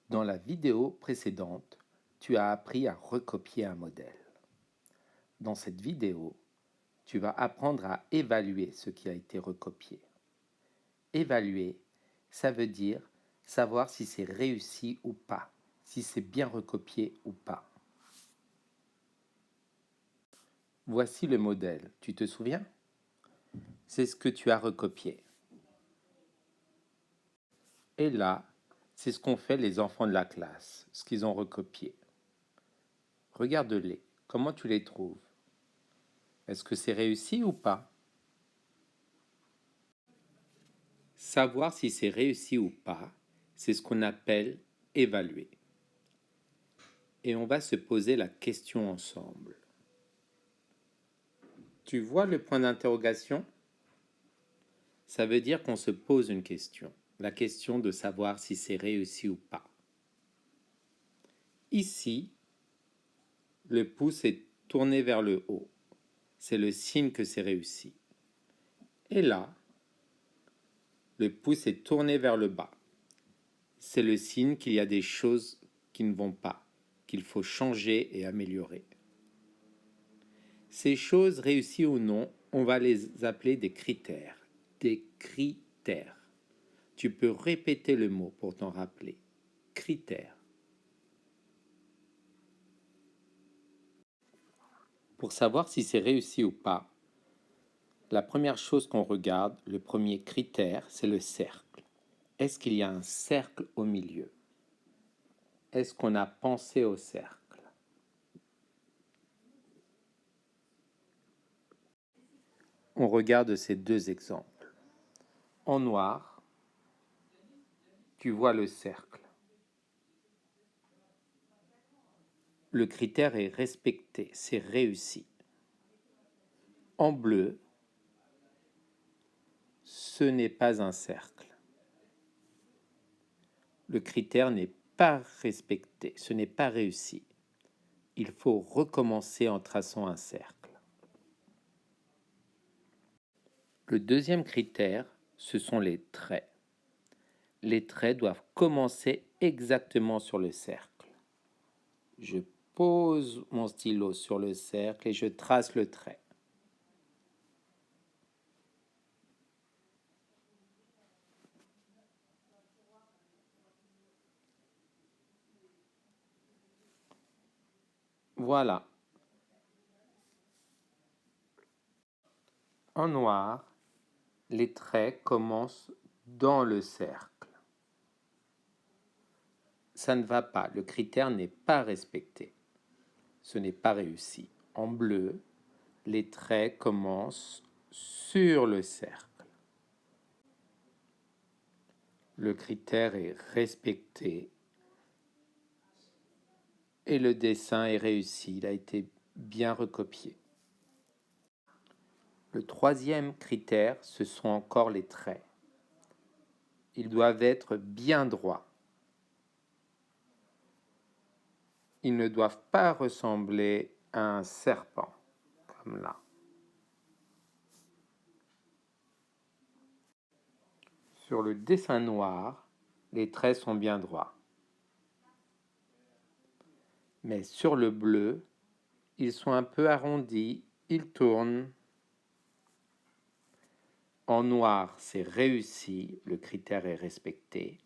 Dans la vidéo précédente, tu as appris à recopier un modèle. Dans cette vidéo, tu vas apprendre à évaluer ce qui a été recopié. Évaluer, ça veut dire savoir si c'est réussi ou pas, si c'est bien recopié ou pas. Voici le modèle, tu te souviens? C'est ce que tu as recopié. Et là, c'est ce qu'ont fait les enfants de la classe, ce qu'ils ont recopié. Regarde-les, comment tu les trouves? Est-ce que c'est réussi ou pas? Savoir si c'est réussi ou pas, c'est ce qu'on appelle évaluer. Et on va se poser la question ensemble. Tu vois le point d'interrogation? Ça veut dire qu'on se pose une question, la question de savoir si c'est réussi ou pas. Ici, le pouce est tourné vers le haut. C'est le signe que c'est réussi. Et là, le pouce est tourné vers le bas. C'est le signe qu'il y a des choses qui ne vont pas, qu'il faut changer et améliorer. Ces choses, réussies ou non, on va les appeler des critères. Des critères. Tu peux répéter le mot pour t'en rappeler. Critères. Pour savoir si c'est réussi ou pas, la première chose qu'on regarde, le premier critère, c'est le cercle. Est-ce qu'il y a un cercle au milieu? Est-ce qu'on a pensé au cercle? On regarde ces deux exemples. En noir, tu vois le cercle. Le critère est respecté, c'est réussi. En bleu, ce n'est pas un cercle. Le critère n'est pas respecté, ce n'est pas réussi. Il faut recommencer en traçant un cercle. Le deuxième critère, ce sont les traits. Les traits doivent commencer exactement sur le cercle. Je pose mon stylo sur le cercle et je trace le trait. Voilà. En noir, les traits commencent dans le cercle. Ça ne va pas, le critère n'est pas respecté. Ce n'est pas réussi. En bleu, les traits commencent sur le cercle. Le critère est respecté et le dessin est réussi, il a été bien recopié. Le troisième critère, ce sont encore les traits. Ils doivent être bien droits. Ils ne doivent pas ressembler à un serpent, comme là. Sur le dessin noir, les traits sont bien droits. Mais sur le bleu, ils sont un peu arrondis, ils tournent. En noir, c'est réussi, le critère est respecté.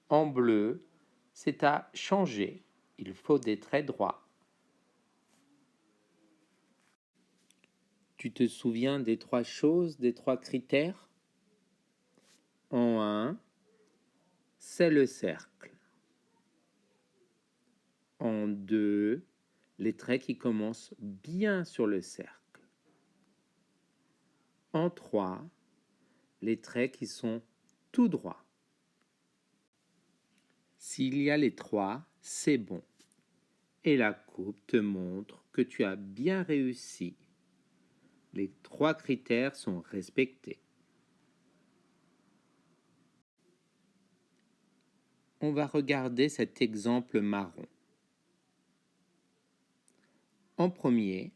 En bleu, c'est à changer, il faut des traits droits. Tu te souviens des trois choses, des trois critères? En 1, c'est le cercle. En 2, les traits qui commencent bien sur le cercle. En 3, les traits qui sont tout droits. S'il y a les trois, c'est bon. Et la coupe te montre que tu as bien réussi. Les trois critères sont respectés. On va regarder cet exemple marron. En premier,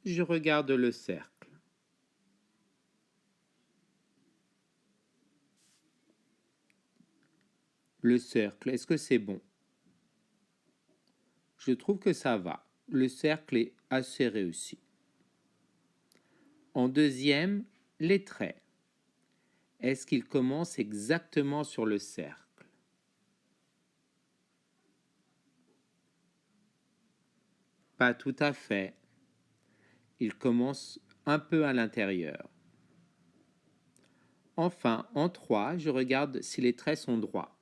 je regarde le cercle. Le cercle, est-ce que c'est bon? Je trouve que ça va. Le cercle est assez réussi. En deuxième, les traits. Est-ce qu'ils commencent exactement sur le cercle? Pas tout à fait. Ils commencent un peu à l'intérieur. Enfin, en 3, je regarde si les traits sont droits.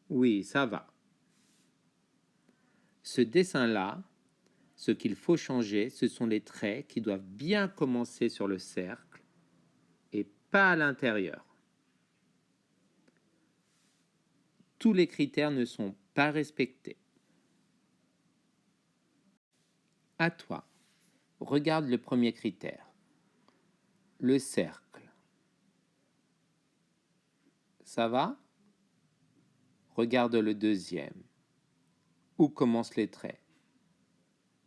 Oui, ça va. Ce dessin-là, ce qu'il faut changer, ce sont les traits qui doivent bien commencer sur le cercle et pas à l'intérieur. Tous les critères ne sont pas respectés. À toi, regarde le premier critère, le cercle. Ça va? Regarde le deuxième. Où commencent les traits?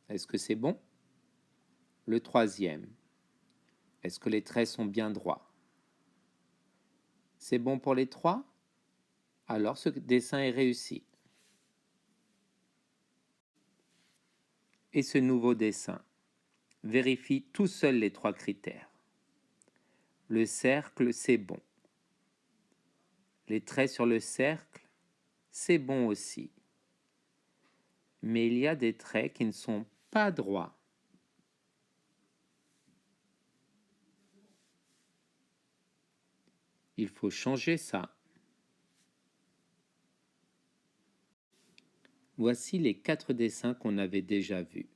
Est-ce que c'est bon? Le troisième. Est-ce que les traits sont bien droits? C'est bon pour les trois? Alors ce dessin est réussi. Et ce nouveau dessin vérifie tout seul les trois critères. Le cercle, c'est bon. Les traits sur le cercle, c'est bon aussi. Mais il y a des traits qui ne sont pas droits. Il faut changer ça. Voici les 4 dessins qu'on avait déjà vus.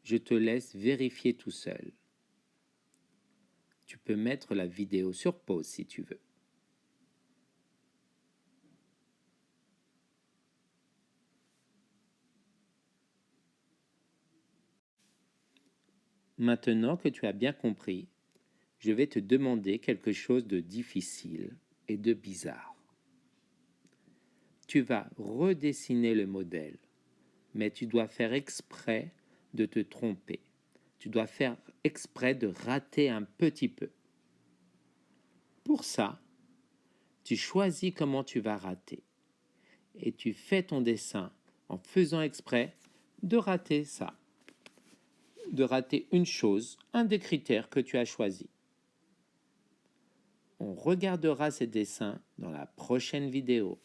Je te laisse vérifier tout seul. Tu peux mettre la vidéo sur pause si tu veux. Maintenant que tu as bien compris, je vais te demander quelque chose de difficile et de bizarre. Tu vas redessiner le modèle, mais tu dois faire exprès de te tromper. Tu dois faire exprès de rater un petit peu. Pour ça, tu choisis comment tu vas rater et tu fais ton dessin en faisant exprès de rater ça, de rater une chose, un des critères que tu as choisi. On regardera ces dessins dans la prochaine vidéo.